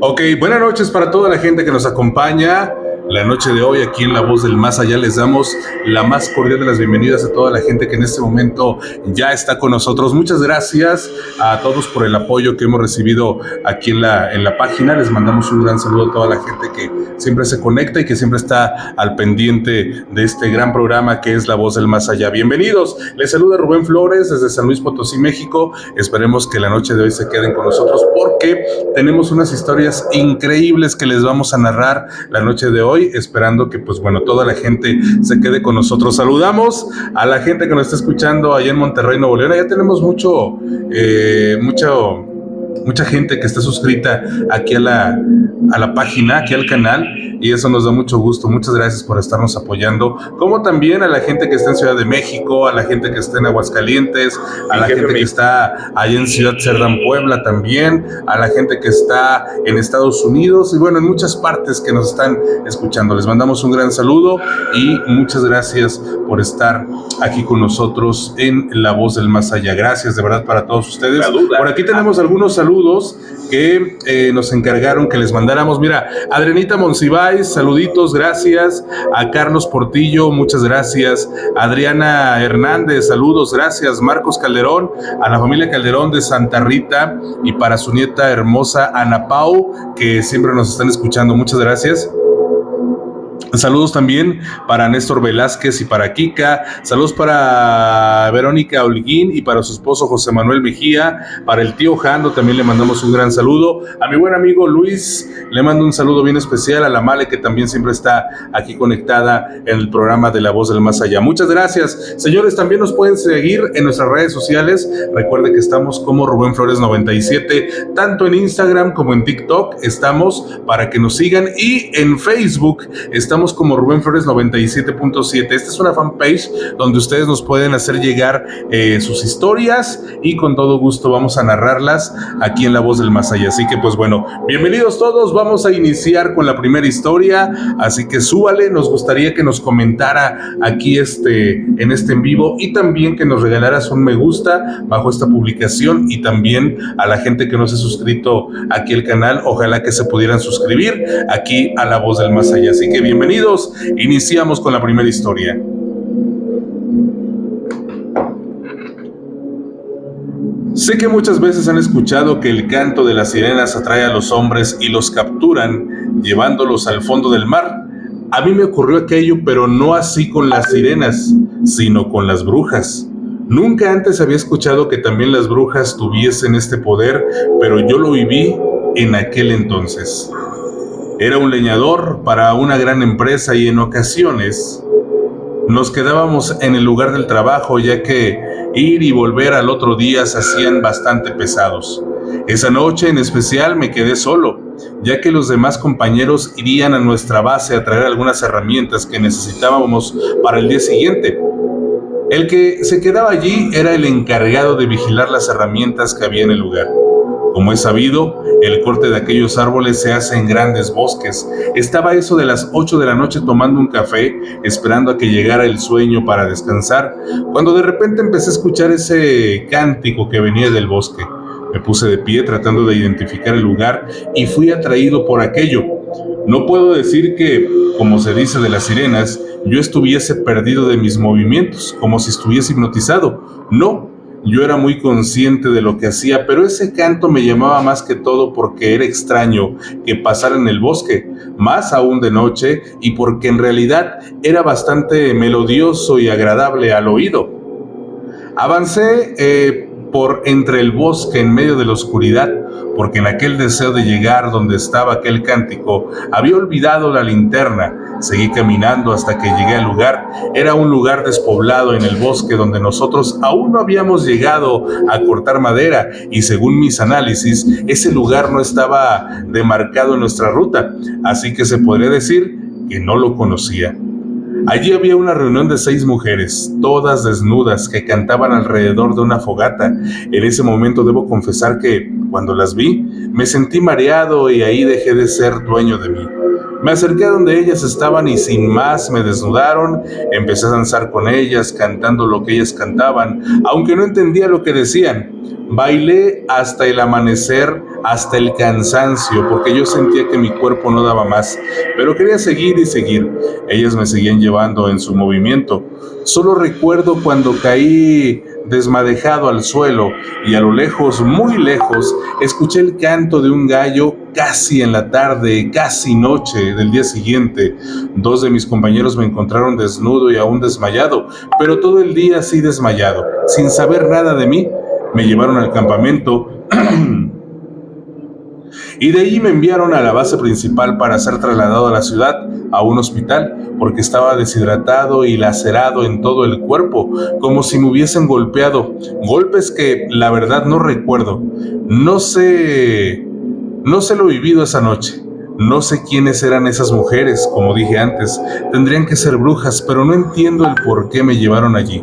Ok, buenas noches para toda la gente que nos acompaña. La noche de hoy aquí en La Voz del Más Allá les damos la más cordial de las bienvenidas a toda la gente que en este momento ya está con nosotros. Muchas gracias a todos por el apoyo que hemos recibido aquí en la página. Les mandamos un gran saludo a toda la gente que siempre se conecta y que siempre está al pendiente de este gran programa que es La Voz del Más Allá. Bienvenidos. Les saluda Rubén Flores desde San Luis Potosí, México. Esperemos que la noche de hoy se queden con nosotros porque tenemos unas historias increíbles que les vamos a narrar la noche de hoy, esperando que pues bueno, toda la gente se quede con nosotros. Saludamos a la gente que nos está escuchando allá en Monterrey, Nuevo León. Ya tenemos mucha gente que está suscrita aquí a la página, aquí al canal, y eso nos da mucho gusto. Muchas gracias por estarnos apoyando, como también a la gente que está en Ciudad de México, a la gente que está en Aguascalientes, a la gente que está allá en Ciudad Cerdán, Puebla también, a la gente que está en Estados Unidos y bueno, en muchas partes que nos están escuchando. Les mandamos un gran saludo y muchas gracias por estar aquí con nosotros en La Voz del Más Allá. Gracias de verdad para todos ustedes. Por aquí tenemos algunos saludos que nos encargaron que les mandáramos. Mira, Adrianita Monsiváis, saluditos, gracias. A Carlos Portillo, muchas gracias. Adriana Hernández, saludos, gracias. Marcos Calderón, a la familia Calderón de Santa Rita y para su nieta hermosa Ana Pau, que siempre nos están escuchando, muchas gracias. Saludos también para Néstor Velázquez y para Kika. Saludos para Verónica Holguín y para su esposo José Manuel Mejía. Para el tío Jando también le mandamos un gran saludo. A mi buen amigo Luis le mando un saludo bien especial. A la Male, que también siempre está aquí conectada en el programa de La Voz del Más Allá. Muchas gracias. Señores, también nos pueden seguir en nuestras redes sociales. Recuerde que estamos como Rubén Flores 97, tanto en Instagram como en TikTok. Estamos para que nos sigan, y en Facebook estamos como Rubén Flores 97.7. Esta es una fanpage donde ustedes nos pueden hacer llegar sus historias y con todo gusto vamos a narrarlas aquí en La Voz del Más Allá. Así que pues bueno, bienvenidos todos. Vamos a iniciar con la primera historia, así que súbale. Nos gustaría que nos comentara aquí en este en vivo, y también que nos regalaras un me gusta bajo esta publicación, y también a la gente que no se ha suscrito aquí al canal, ojalá que se pudieran suscribir aquí a La Voz del Más Allá. Así que bienvenidos. Iniciamos con la primera historia. Sé que muchas veces han escuchado que el canto de las sirenas atrae a los hombres y los capturan, llevándolos al fondo del mar. A mí me ocurrió aquello, pero no así con las sirenas, sino con las brujas. Nunca antes había escuchado que también las brujas tuviesen este poder, pero yo lo viví en aquel entonces. Era un leñador para una gran empresa y en ocasiones nos quedábamos en el lugar del trabajo, ya que ir y volver al otro día se hacían bastante pesados. Esa noche en especial me quedé solo, ya que los demás compañeros irían a nuestra base a traer algunas herramientas que necesitábamos para el día siguiente. El que se quedaba allí era el encargado de vigilar las herramientas que había en el lugar. Como es sabido, el corte de aquellos árboles se hace en grandes bosques. Estaba eso de las 8 de la noche tomando un café, esperando a que llegara el sueño para descansar, cuando de repente empecé a escuchar ese cántico que venía del bosque. Me puse de pie tratando de identificar el lugar y fui atraído por aquello. No puedo decir que, como se dice de las sirenas, yo estuviese perdido de mis movimientos, como si estuviese hipnotizado. No. Yo era muy consciente de lo que hacía, pero ese canto me llamaba más que todo porque era extraño que pasara en el bosque, más aún de noche, y porque en realidad era bastante melodioso y agradable al oído. Avancé por entre el bosque en medio de la oscuridad, porque en aquel deseo de llegar donde estaba aquel cántico, había olvidado la linterna. Seguí caminando hasta que llegué al lugar. Era un lugar despoblado en el bosque donde nosotros aún no habíamos llegado a cortar madera, y según mis análisis, ese lugar no estaba demarcado en nuestra ruta, así que se podría decir que no lo conocía. Allí había una reunión de 6 mujeres, todas desnudas, que cantaban alrededor de una fogata. En ese momento debo confesar que, cuando las vi, me sentí mareado y ahí dejé de ser dueño de mí. Me acerqué a donde ellas estaban y sin más me desnudaron. Empecé a danzar con ellas, cantando lo que ellas cantaban, aunque no entendía lo que decían. Bailé hasta el amanecer, hasta el cansancio, porque yo sentía que mi cuerpo no daba más, pero quería seguir y seguir. Ellas me seguían llevando en su movimiento. Solo recuerdo cuando caí desmadejado al suelo y a lo lejos, muy lejos, escuché el canto de un gallo casi en la tarde, casi noche del día siguiente. Dos de mis compañeros me encontraron desnudo y aún desmayado, pero todo el día así desmayado, sin saber nada de mí. Me llevaron al campamento y de ahí me enviaron a la base principal para ser trasladado a la ciudad, a un hospital, porque estaba deshidratado y lacerado en todo el cuerpo, como si me hubiesen golpeado, golpes que la verdad no recuerdo. No sé, no sé lo vivido esa noche. No sé quiénes eran esas mujeres, como dije antes, tendrían que ser brujas, pero no entiendo el por qué me llevaron allí.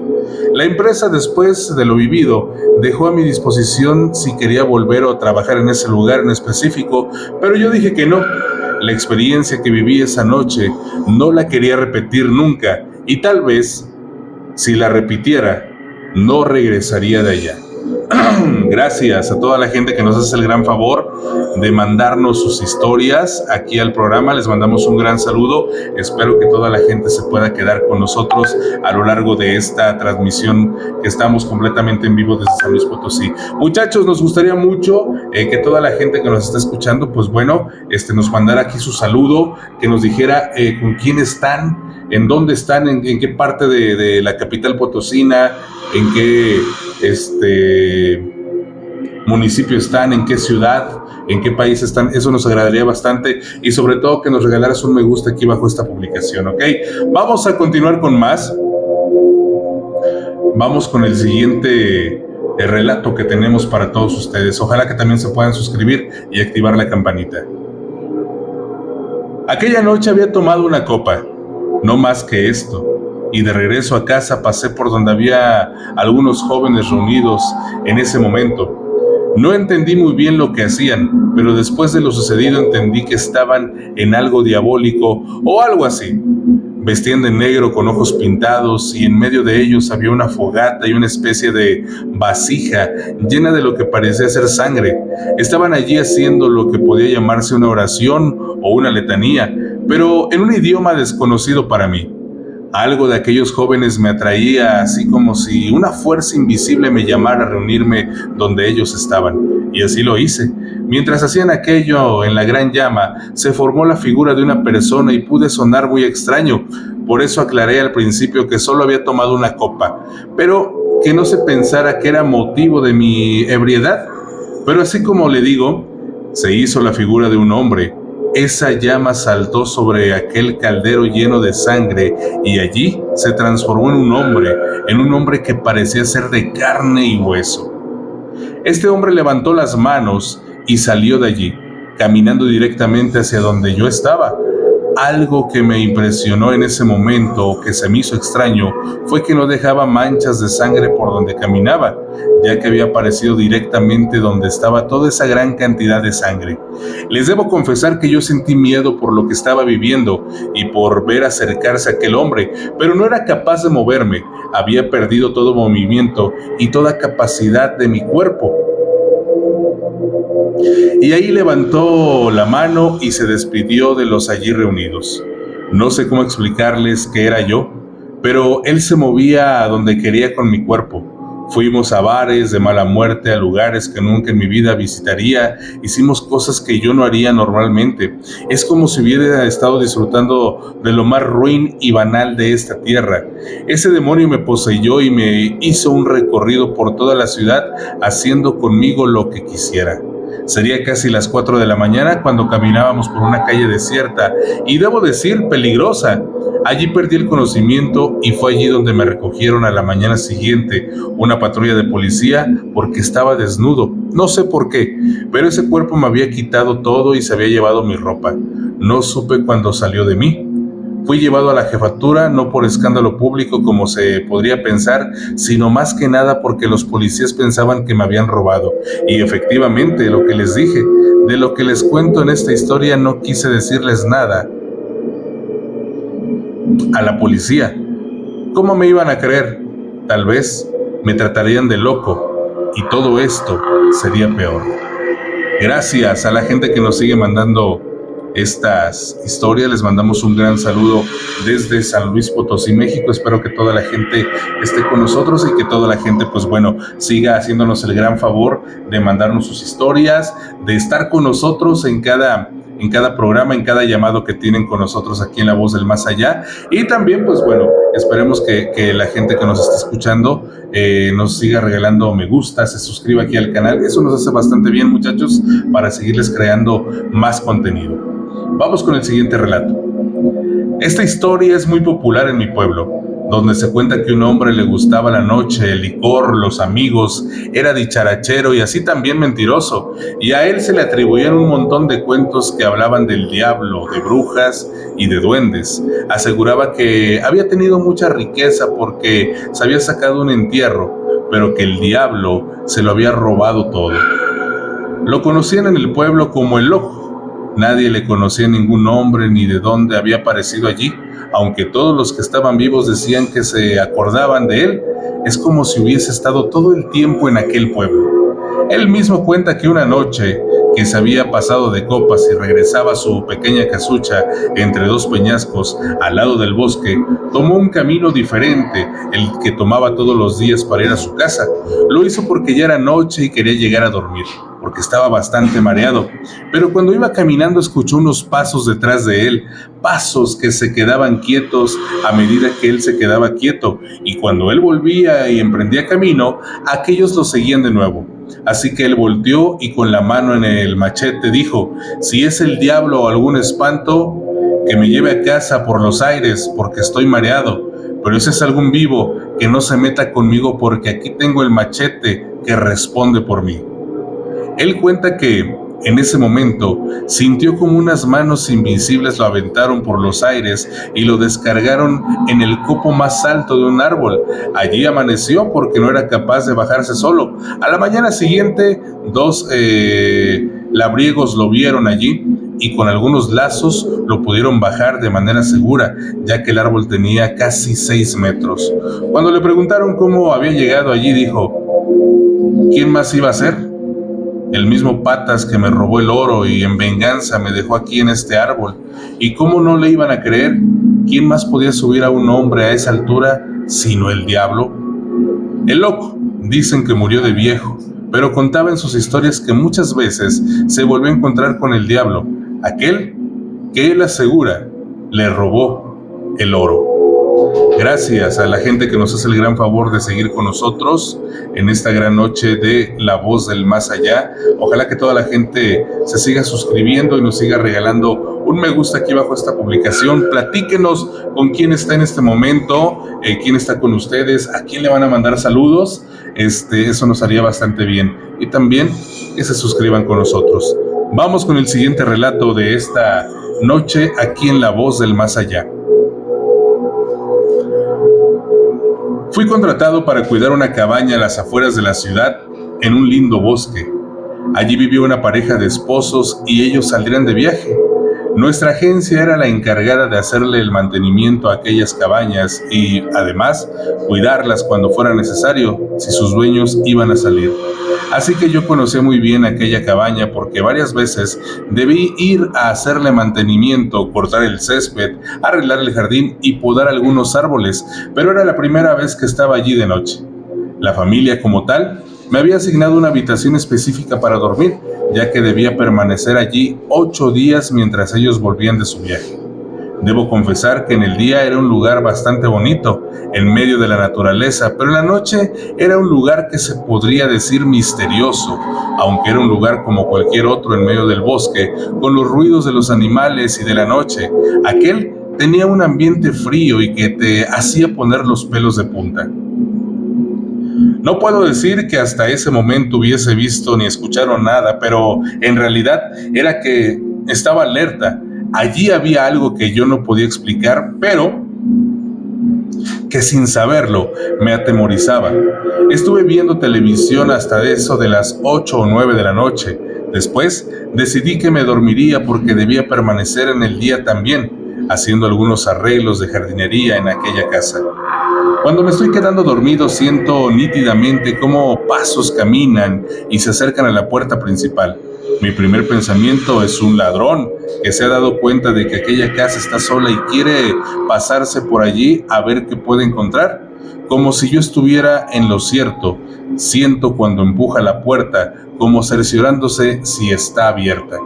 La empresa, después de lo vivido, dejó a mi disposición si quería volver a trabajar en ese lugar en específico, pero yo dije que no. La experiencia que viví esa noche no la quería repetir nunca, y tal vez, si la repitiera, no regresaría de allá. Gracias a toda la gente que nos hace el gran favor de mandarnos sus historias aquí al programa. Les mandamos un gran saludo. Espero que toda la gente se pueda quedar con nosotros a lo largo de esta transmisión que estamos completamente en vivo desde San Luis Potosí. Muchachos, nos gustaría mucho que toda la gente que nos está escuchando, pues bueno, nos mandara aquí su saludo, que nos dijera con quién están, en dónde están, en qué parte de la capital potosina, en qué municipio están, en qué ciudad, en qué país están. Eso nos agradaría bastante, y sobre todo que nos regalaras un me gusta aquí bajo esta publicación, ¿ok? Vamos a continuar con más. Vamos con el siguiente relato que tenemos para todos ustedes. Ojalá que también se puedan suscribir y activar la campanita. Aquella noche había tomado una copa, no más que esto, y de regreso a casa pasé por donde había algunos jóvenes reunidos en ese momento. No entendí muy bien lo que hacían, pero después de lo sucedido entendí que estaban en algo diabólico o algo así. Vestían de negro con ojos pintados y en medio de ellos había una fogata y una especie de vasija llena de lo que parecía ser sangre. Estaban allí haciendo lo que podía llamarse una oración o una letanía, pero en un idioma desconocido para mí. Algo de aquellos jóvenes me atraía, así como si una fuerza invisible me llamara a reunirme donde ellos estaban, y así lo hice. Mientras hacían aquello en la gran llama, se formó la figura de una persona y pude sonar muy extraño. Por eso aclaré al principio que solo había tomado una copa, pero que no se pensara que era motivo de mi ebriedad. Pero así como le digo, se hizo la figura de un hombre. Esa llama saltó sobre aquel caldero lleno de sangre y allí se transformó en un hombre que parecía ser de carne y hueso. Este hombre levantó las manos y salió de allí, caminando directamente hacia donde yo estaba. Algo que me impresionó en ese momento, o que se me hizo extraño, fue que no dejaba manchas de sangre por donde caminaba, ya que había aparecido directamente donde estaba toda esa gran cantidad de sangre. Les debo confesar que yo sentí miedo por lo que estaba viviendo y por ver acercarse a aquel hombre, pero no era capaz de moverme. Había perdido todo movimiento y toda capacidad de mi cuerpo. Y ahí levantó la mano y se despidió de los allí reunidos. No sé cómo explicarles que era yo, pero él se movía a donde quería con mi cuerpo. Fuimos a bares de mala muerte, a lugares que nunca en mi vida visitaría. Hicimos cosas que yo no haría normalmente. Es como si hubiera estado disfrutando de lo más ruin y banal de esta tierra. Ese demonio me poseyó y me hizo un recorrido por toda la ciudad, haciendo conmigo lo que quisiera. Sería casi las 4 de la mañana cuando caminábamos por una calle desierta y, debo decir, peligrosa. Allí perdí el conocimiento y fue allí donde me recogieron a la mañana siguiente una patrulla de policía porque estaba desnudo. No sé por qué, pero ese cuerpo me había quitado todo y se había llevado mi ropa. No supe cuándo salió de mí. Fui llevado a la jefatura no por escándalo público como se podría pensar, sino más que nada porque los policías pensaban que me habían robado. Y efectivamente, lo que les dije, de lo que les cuento en esta historia, no quise decirles nada a la policía. ¿Cómo me iban a creer? Tal vez me tratarían de loco. y todo esto sería peor. Gracias a la gente que nos sigue mandando estas historias. Les mandamos un gran saludo desde San Luis Potosí, México. Espero que toda la gente esté con nosotros y que toda la gente, pues bueno, siga haciéndonos el gran favor de mandarnos sus historias, de estar con nosotros en cada programa, en cada llamado que tienen con nosotros aquí en La Voz del Más Allá. Y también, pues bueno, esperemos que la gente que nos está escuchando nos siga regalando me gusta, se suscriba aquí al canal. Eso nos hace bastante bien, muchachos, para seguirles creando más contenido. Vamos con el siguiente relato. Esta historia es muy popular en mi pueblo, donde se cuenta que un hombre le gustaba la noche, el licor, los amigos, era dicharachero y así también mentiroso, y a él se le atribuían un montón de cuentos que hablaban del diablo, de brujas y de duendes. Aseguraba que había tenido mucha riqueza porque se había sacado un entierro, pero que el diablo se lo había robado todo. Lo conocían en el pueblo como el loco. Nadie le conocía ningún nombre ni de dónde había aparecido allí, aunque todos los que estaban vivos decían que se acordaban de él. Es como si hubiese estado todo el tiempo en aquel pueblo. Él mismo cuenta que una noche que se había pasado de copas y regresaba a su pequeña casucha entre dos peñascos al lado del bosque, tomó un camino diferente, el que tomaba todos los días para ir a su casa. Lo hizo porque ya era noche y quería llegar a dormir, porque estaba bastante mareado. Pero cuando iba caminando escuchó unos pasos detrás de él, pasos que se quedaban quietos a medida que él se quedaba quieto, y cuando él volvía y emprendía camino, aquellos lo seguían de nuevo. Así que él volteó y con la mano en el machete dijo: si es el diablo o algún espanto, que me lleve a casa por los aires, porque estoy mareado. Pero si es algún vivo, que no se meta conmigo, porque aquí tengo el machete que responde por mí. Él cuenta que en ese momento sintió como unas manos invisibles lo aventaron por los aires y lo descargaron en el copo más alto de un árbol. Allí amaneció porque no era capaz de bajarse solo. A la mañana siguiente, dos labriegos lo vieron allí y con algunos lazos lo pudieron bajar de manera segura, ya que el árbol tenía casi 6 metros. Cuando le preguntaron cómo había llegado allí, dijo: ¿quién más iba a ser? El mismo Patas que me robó el oro y en venganza me dejó aquí en este árbol. ¿Y cómo no le iban a creer? ¿Quién más podía subir a un hombre a esa altura sino el diablo? El loco, dicen que murió de viejo, pero contaba en sus historias que muchas veces se volvió a encontrar con el diablo, aquel que él asegura le robó el oro. Gracias a la gente que nos hace el gran favor de seguir con nosotros en esta gran noche de La Voz del Más Allá. Ojalá que toda la gente se siga suscribiendo y nos siga regalando un me gusta aquí bajo esta publicación. Platíquenos con quién está en este momento, quién está con ustedes, a quién le van a mandar saludos. Eso nos haría bastante bien. Y también que se suscriban con nosotros. Vamos con el siguiente relato de esta noche aquí en La Voz del Más Allá. Fui contratado para cuidar una cabaña a las afueras de la ciudad, en un lindo bosque. Allí vivía una pareja de esposos y ellos saldrían de viaje. Nuestra agencia era la encargada de hacerle el mantenimiento a aquellas cabañas y, además, cuidarlas cuando fuera necesario, si sus dueños iban a salir. Así que yo conocía muy bien aquella cabaña porque varias veces debí ir a hacerle mantenimiento, cortar el césped, arreglar el jardín y podar algunos árboles, pero era la primera vez que estaba allí de noche. La familia como tal me había asignado una habitación específica para dormir, ya que debía permanecer allí 8 días mientras ellos volvían de su viaje. Debo confesar que en el día era un lugar bastante bonito, en medio de la naturaleza, pero en la noche era un lugar que se podría decir misterioso, aunque era un lugar como cualquier otro en medio del bosque, con los ruidos de los animales y de la noche. Aquel tenía un ambiente frío y que te hacía poner los pelos de punta. No puedo decir que hasta ese momento hubiese visto ni escuchado nada, pero en realidad era que estaba alerta. Allí había algo que yo no podía explicar, pero que sin saberlo me atemorizaba. Estuve viendo televisión hasta eso de las 8 o 9 de la noche. Después decidí que me dormiría porque debía permanecer en el día también, haciendo algunos arreglos de jardinería en aquella casa. Cuando me estoy quedando dormido siento nítidamente cómo pasos caminan y se acercan a la puerta principal. Mi primer pensamiento es un ladrón que se ha dado cuenta de que aquella casa está sola y quiere pasarse por allí a ver qué puede encontrar. Como si yo estuviera en lo cierto, siento cuando empuja la puerta, como cerciorándose si está abierta.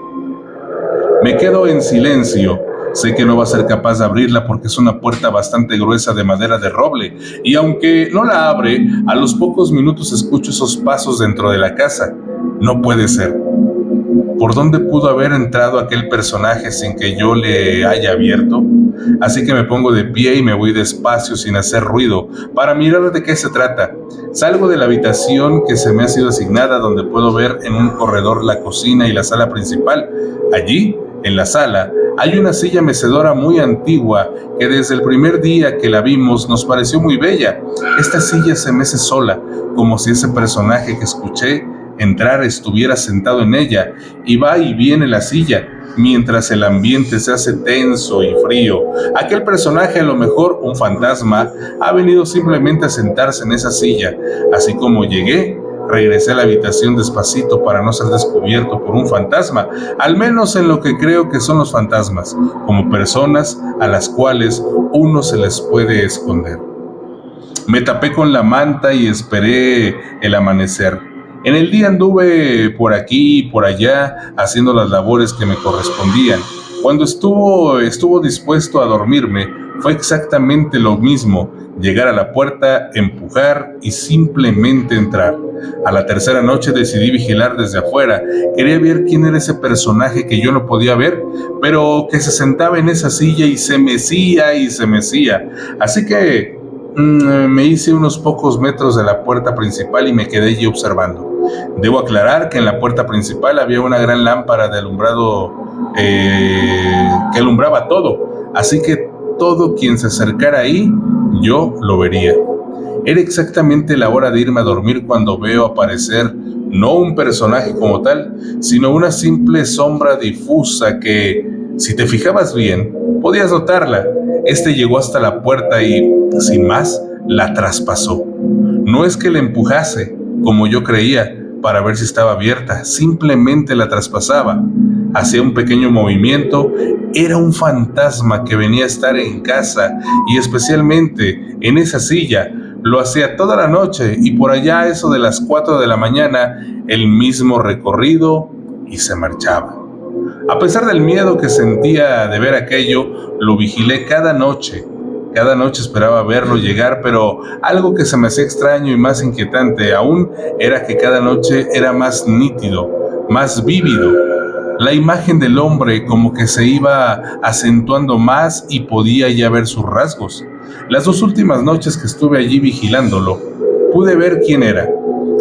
Me quedo en silencio. Sé que no va a ser capaz de abrirla porque es una puerta bastante gruesa de madera de roble, y aunque no la abre, a los pocos minutos escucho esos pasos dentro de la casa. No puede ser. ¿Por dónde pudo haber entrado aquel personaje sin que yo le haya abierto? Así que me pongo de pie y me voy despacio sin hacer ruido para mirar de qué se trata. Salgo de la habitación que se me ha sido asignada, donde puedo ver en un corredor la cocina y la sala principal. Allí, en la sala, hay una silla mecedora muy antigua que desde el primer día que la vimos nos pareció muy bella. Esta silla se mece sola, como si ese personaje que escuché entrar estuviera sentado en ella, y va y viene la silla, mientras el ambiente se hace tenso y frío. Aquel personaje, a lo mejor un fantasma, ha venido simplemente a sentarse en esa silla. Así como llegué, regresé a la habitación despacito para no ser descubierto por un fantasma, al menos en lo que creo que son los fantasmas, como personas a las cuales uno se les puede esconder. Me tapé con la manta y esperé el amanecer. En el día anduve por aquí y por allá haciendo las labores que me correspondían. Cuando estuvo dispuesto a dormirme, fue exactamente lo mismo: llegar a la puerta, empujar y simplemente entrar. A la tercera noche decidí vigilar desde afuera. Quería ver quién era ese personaje que yo no podía ver, pero que se sentaba en esa silla y se mecía y se mecía. Así que me hice unos pocos metros de la puerta principal y me quedé allí observando. Debo aclarar que en la puerta principal había una gran lámpara de alumbrado que alumbraba todo, así que todo quien se acercara ahí, yo lo vería. Era exactamente la hora de irme a dormir cuando veo aparecer no un personaje como tal, sino una simple sombra difusa que, si te fijabas bien, podías notarla. Este llegó hasta la puerta y, sin más, la traspasó. No es que la empujase, como yo creía, para ver si estaba abierta, simplemente la traspasaba. Hacía un pequeño movimiento. Era un fantasma que venía a estar en casa, y especialmente en esa silla. Lo hacía toda la noche, y por allá a eso de las 4 de la mañana, el mismo recorrido, y se marchaba. A pesar del miedo que sentía de ver aquello, lo vigilé cada noche. Cada noche esperaba verlo llegar, pero algo que se me hacía extraño y más inquietante aún era que cada noche era más nítido, más vívido. La imagen del hombre como que se iba acentuando más y podía ya ver sus rasgos. Las 2 últimas noches que estuve allí vigilándolo, pude ver quién era.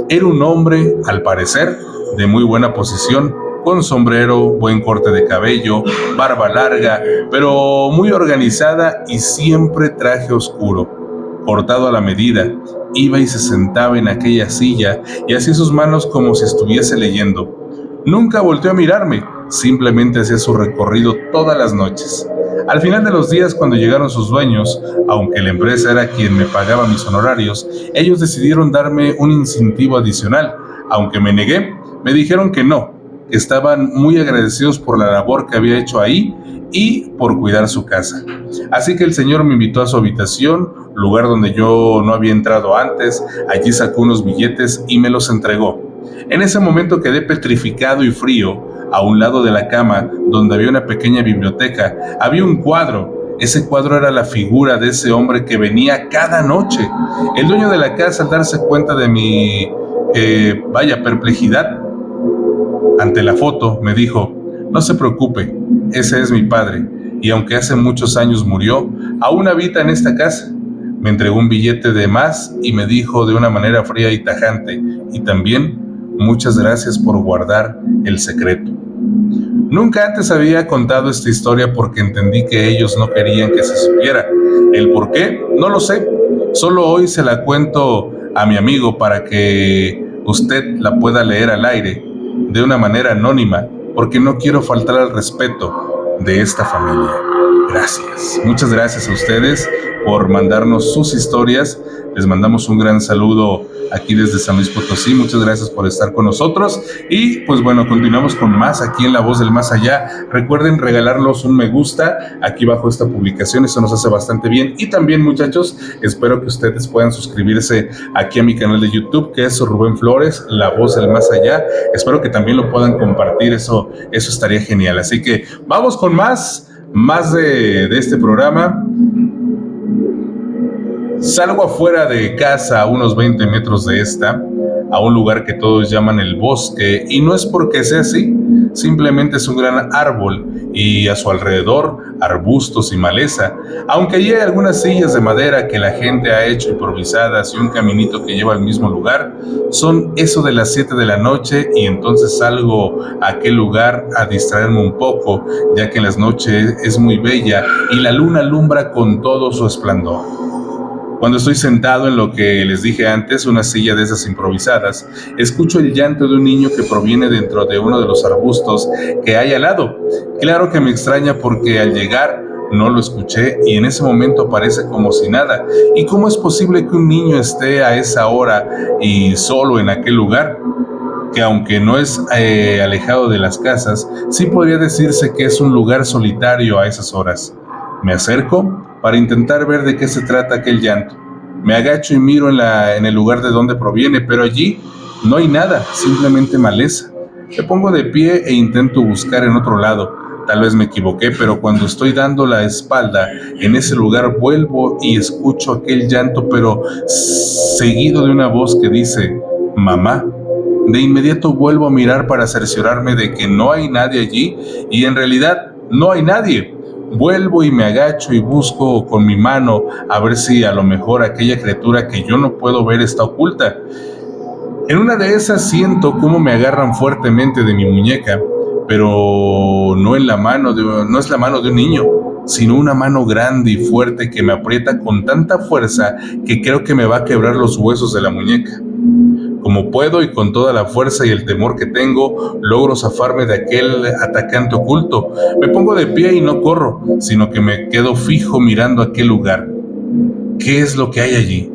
Era un hombre, al parecer, de muy buena posición, con sombrero, buen corte de cabello, barba larga, pero muy organizada, y siempre traje oscuro, cortado a la medida. Iba y se sentaba en aquella silla y hacía sus manos como si estuviese leyendo. Nunca volteó a mirarme, simplemente hacía su recorrido todas las noches. Al final de los días, cuando llegaron sus dueños, aunque la empresa era quien me pagaba mis honorarios, ellos decidieron darme un incentivo adicional. Aunque me negué, me dijeron que no, que estaban muy agradecidos por la labor que había hecho ahí y por cuidar su casa. Así que el señor me invitó a su habitación, lugar donde yo no había entrado antes. Allí sacó unos billetes y me los entregó. En ese momento quedé petrificado y frío. A un lado de la cama, donde había una pequeña biblioteca, había un cuadro. Ese cuadro era la figura de ese hombre que venía cada noche. El dueño de la casa, al darse cuenta de mi perplejidad ante la foto, me dijo: no se preocupe, ese es mi padre, y aunque hace muchos años murió, aún habita en esta casa. Me entregó un billete de más y me dijo de una manera fría y tajante: y también muchas gracias por guardar el secreto. Nunca antes había contado esta historia porque entendí que ellos no querían que se supiera. El por qué, no lo sé. Solo hoy se la cuento a mi amigo para que usted la pueda leer al aire, de una manera anónima, porque no quiero faltar al respeto de esta familia. Gracias. Muchas gracias a ustedes por mandarnos sus historias. Les mandamos un gran saludo aquí desde San Luis Potosí. Muchas gracias por estar con nosotros. Y pues bueno, continuamos con más aquí en La Voz del Más Allá. Recuerden regalarnos un me gusta aquí bajo esta publicación. Eso nos hace bastante bien. Y también, muchachos, espero que ustedes puedan suscribirse aquí a mi canal de YouTube, que es Rubén Flores, La Voz del Más Allá. Espero que también lo puedan compartir. Eso estaría genial. Así que vamos con más de este programa. Salgo afuera de casa a unos 20 metros de esta, a un lugar que todos llaman el bosque, y no es porque sea así, simplemente es un gran árbol y a su alrededor arbustos y maleza, aunque allí hay algunas sillas de madera que la gente ha hecho improvisadas y un caminito que lleva al mismo lugar. Son eso de las 7 de la noche y entonces salgo a aquel lugar a distraerme un poco, ya que en las noches es muy bella y la luna alumbra con todo su esplendor. Cuando estoy sentado en lo que les dije antes, una silla de esas improvisadas, escucho el llanto de un niño que proviene dentro de uno de los arbustos que hay al lado. Claro que me extraña porque al llegar no lo escuché y en ese momento parece como si nada. ¿Y cómo es posible que un niño esté a esa hora y solo en aquel lugar? Que aunque no es alejado de las casas, sí podría decirse que es un lugar solitario a esas horas. Me acerco para intentar ver de qué se trata aquel llanto. Me agacho y miro en el lugar de donde proviene, pero allí no hay nada, simplemente maleza. Me pongo de pie e intento buscar en otro lado. Tal vez me equivoqué, pero cuando estoy dando la espalda en ese lugar vuelvo y escucho aquel llanto, pero seguido de una voz que dice, mamá. De inmediato vuelvo a mirar para cerciorarme de que no hay nadie allí y en realidad no hay nadie. Vuelvo y me agacho y busco con mi mano a ver si a lo mejor aquella criatura que yo no puedo ver está oculta. En una de esas siento cómo me agarran fuertemente de mi muñeca, pero no es la mano de un niño, sino una mano grande y fuerte que me aprieta con tanta fuerza que creo que me va a quebrar los huesos de la muñeca. Como puedo y con toda la fuerza y el temor que tengo, logro zafarme de aquel atacante oculto. Me pongo de pie y no corro, sino que me quedo fijo mirando aquel lugar. ¿Qué es lo que hay allí?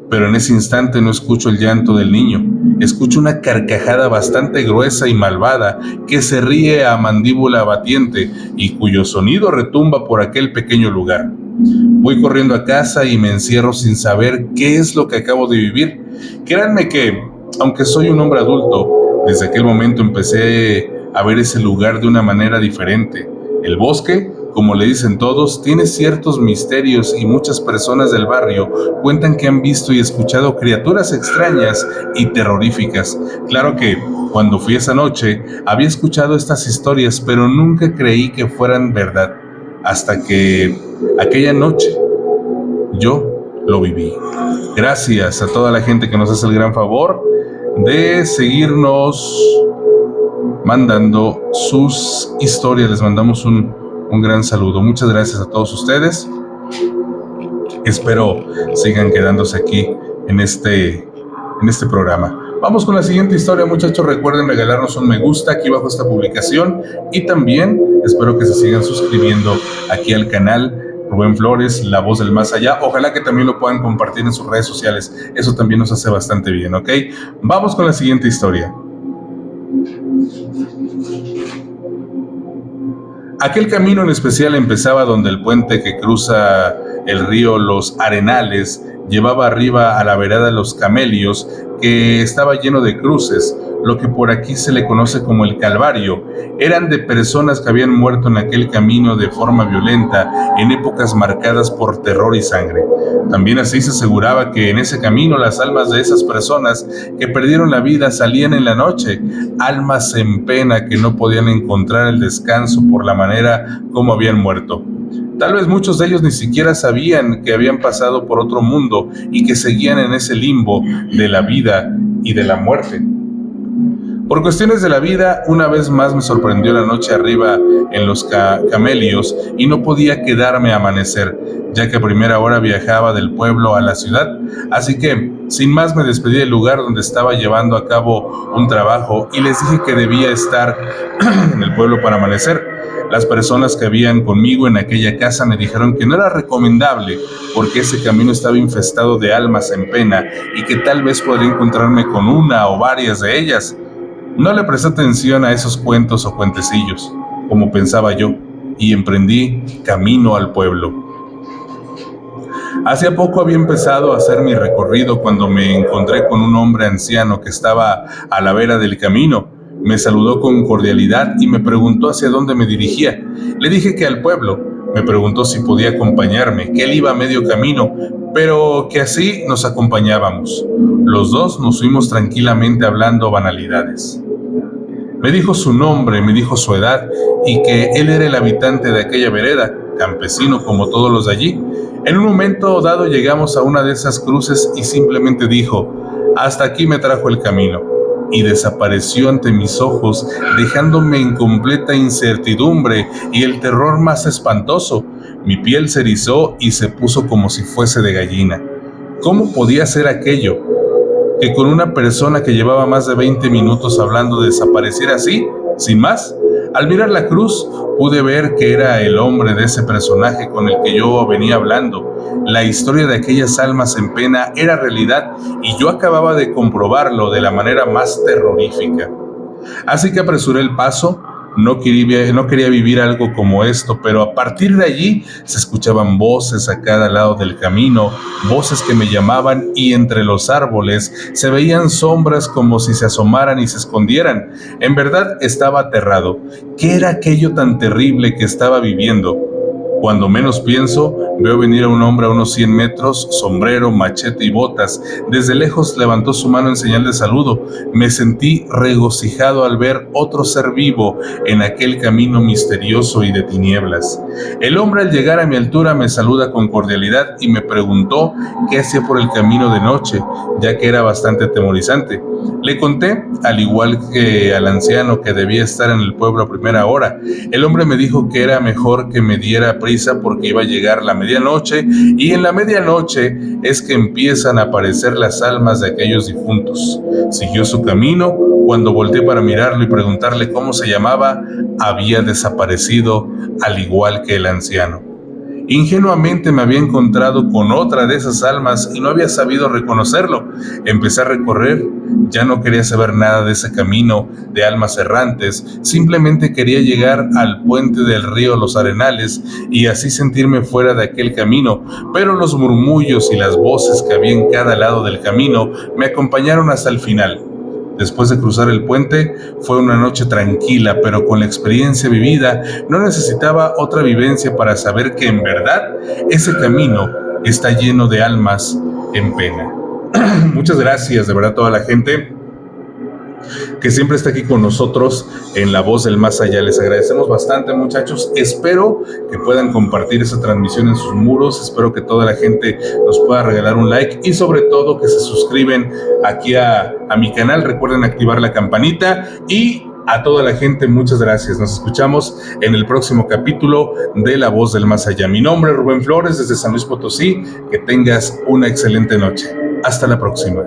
Pero en ese instante no escucho el llanto del niño. Escucho una carcajada bastante gruesa y malvada que se ríe a mandíbula batiente y cuyo sonido retumba por aquel pequeño lugar. Voy corriendo a casa y me encierro sin saber qué es lo que acabo de vivir. Créanme que, aunque soy un hombre adulto, desde aquel momento empecé a ver ese lugar de una manera diferente. El bosque, como le dicen todos, tiene ciertos misterios y muchas personas del barrio cuentan que han visto y escuchado criaturas extrañas y terroríficas. Claro que, cuando fui esa noche, había escuchado estas historias, pero nunca creí que fueran verdad. Hasta que aquella noche yo lo viví. Gracias a toda la gente que nos hace el gran favor de seguirnos mandando sus historias. Les mandamos un gran saludo. Muchas gracias a todos ustedes. Espero sigan quedándose aquí en este programa. Vamos con la siguiente historia, muchachos. Recuerden regalarnos un me gusta aquí bajo esta publicación y también espero que se sigan suscribiendo aquí al canal Rubén Flores, La Voz del Más Allá. Ojalá que también lo puedan compartir en sus redes sociales. Eso también nos hace bastante bien, ¿ok? Vamos con la siguiente historia. Aquel camino en especial empezaba donde el puente que cruza el río Los Arenales llevaba arriba a la vereda Los Camelios, que estaba lleno de cruces, lo que por aquí se le conoce como el Calvario. Eran de personas que habían muerto en aquel camino de forma violenta, en épocas marcadas por terror y sangre. También así se aseguraba que en ese camino las almas de esas personas que perdieron la vida salían en la noche, almas en pena que no podían encontrar el descanso por la manera como habían muerto. Tal vez muchos de ellos ni siquiera sabían que habían pasado por otro mundo y que seguían en ese limbo de la vida y de la muerte. Por cuestiones de la vida, una vez más me sorprendió la noche arriba en los Camelios y no podía quedarme a amanecer, ya que a primera hora viajaba del pueblo a la ciudad. Así que, sin más, me despedí del lugar donde estaba llevando a cabo un trabajo y les dije que debía estar en el pueblo para amanecer. Las personas que habían conmigo en aquella casa me dijeron que no era recomendable porque ese camino estaba infestado de almas en pena y que tal vez podría encontrarme con una o varias de ellas. No le presté atención a esos cuentos o cuentecillos, como pensaba yo, y emprendí camino al pueblo. Hacía poco había empezado a hacer mi recorrido cuando me encontré con un hombre anciano que estaba a la vera del camino. Me saludó con cordialidad y me preguntó hacia dónde me dirigía. Le dije que al pueblo. Me preguntó si podía acompañarme, que él iba a medio camino, pero que así nos acompañábamos. Los dos nos fuimos tranquilamente hablando banalidades. Me dijo su nombre, me dijo su edad y que él era el habitante de aquella vereda, campesino como todos los de allí. En un momento dado llegamos a una de esas cruces y simplemente dijo: hasta aquí me trajo el camino, y desapareció ante mis ojos, dejándome en completa incertidumbre y el terror más espantoso. Mi piel se erizó y se puso como si fuese de gallina. ¿Cómo podía ser aquello? Que con una persona que llevaba más de 20 minutos hablando desapareciera así, sin más. Al mirar la cruz, pude ver que era el hombre de ese personaje con el que yo venía hablando. La historia de aquellas almas en pena era realidad y yo acababa de comprobarlo de la manera más terrorífica. Así que apresuré el paso. No quería vivir algo como esto, pero a partir de allí se escuchaban voces a cada lado del camino, voces que me llamaban, y entre los árboles se veían sombras como si se asomaran y se escondieran. En verdad estaba aterrado. ¿Qué era aquello tan terrible que estaba viviendo? Cuando menos pienso, veo venir a un hombre a unos 100 metros, sombrero, machete y botas. Desde lejos levantó su mano en señal de saludo. Me sentí regocijado al ver otro ser vivo en aquel camino misterioso y de tinieblas. El hombre, al llegar a mi altura, me saluda con cordialidad y me preguntó qué hacía por el camino de noche, ya que era bastante atemorizante. Le conté, al igual que al anciano, que debía estar en el pueblo a primera hora. El hombre me dijo que era mejor que me diera prisa porque iba a llegar la medianoche, y en la medianoche es que empiezan a aparecer las almas de aquellos difuntos. Siguió su camino. Cuando volteé para mirarlo y preguntarle cómo se llamaba, había desaparecido al igual que el anciano. Ingenuamente me había encontrado con otra de esas almas y no había sabido reconocerlo. Empecé a recorrer. Ya no quería saber nada de ese camino de almas errantes. Simplemente quería llegar al puente del río Los Arenales y así sentirme fuera de aquel camino. Pero los murmullos y las voces que había en cada lado del camino me acompañaron hasta el final. Después de cruzar el puente, fue una noche tranquila, pero con la experiencia vivida, no necesitaba otra vivencia para saber que en verdad ese camino está lleno de almas en pena. Muchas gracias, de verdad, a toda la gente que siempre está aquí con nosotros en La Voz del Más Allá. Les agradecemos bastante, muchachos. Espero que puedan compartir esa transmisión en sus muros. Espero que toda la gente nos pueda regalar un like y sobre todo que se suscriben aquí a mi canal. Recuerden activar la campanita, y a toda la gente, muchas gracias. Nos escuchamos en el próximo capítulo de La Voz del Más Allá. Mi nombre es Rubén Flores, desde San Luis Potosí. Que tengas una excelente noche. Hasta la próxima.